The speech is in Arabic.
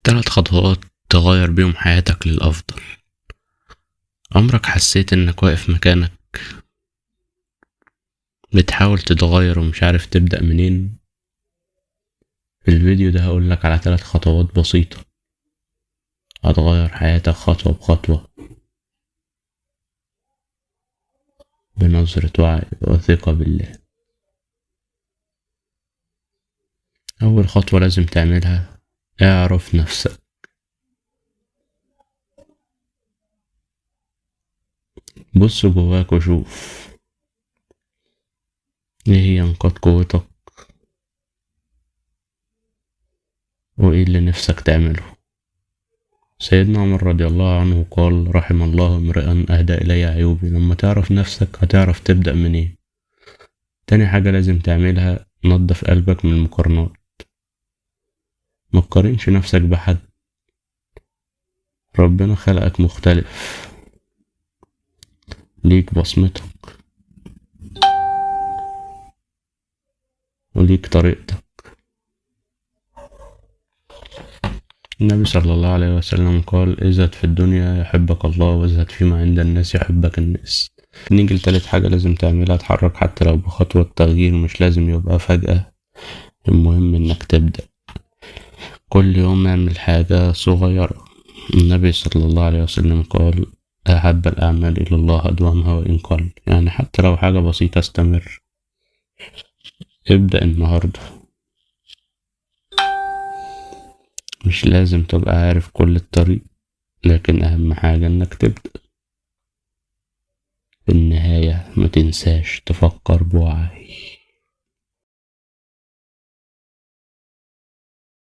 3 خطوات تغير بيهم حياتك للأفضل. عمرك حسيت إنك واقف مكانك بتحاول تتغير ومش عارف تبدأ منين؟ في الفيديو ده هقولك على 3 خطوات بسيطة هتغير حياتك خطوة بخطوة بنظرة وعي وثقة بالله. أول خطوة لازم تعملها اعرف نفسك. بص جواك وشوف ايه هي نقاط قوتك وايه اللي نفسك تعمله. سيدنا عمر رضي الله عنه قال: رحم الله امرئا أهدى إلي عيوبي. لما تعرف نفسك هتعرف تبدأ منين. تاني حاجة لازم تعملها نظف قلبك من المقارنات. ما تقارنش نفسك بحد، ربنا خلقك مختلف، ليك بصمتك وليك طريقتك. النبي صلى الله عليه وسلم قال: ازهد في الدنيا يحبك الله، وازهد فيما عند الناس يحبك الناس. نيجي لتالت حاجة لازم تعملها، اتحرك حتى لو بخطوة تغيير، مش لازم يبقى فجأة، المهم انك تبدأ. كل يوم اعمل حاجة صغيرة. النبي صلى الله عليه وسلم قال: أحب الأعمال إلى الله أدومها وإن قل. يعني حتى لو حاجة بسيطة استمر، ابدأ النهاردة. مش لازم تبقى عارف كل الطريق، لكن أهم حاجة إنك تبدأ. في النهاية ما تنساش تفكر بوعي.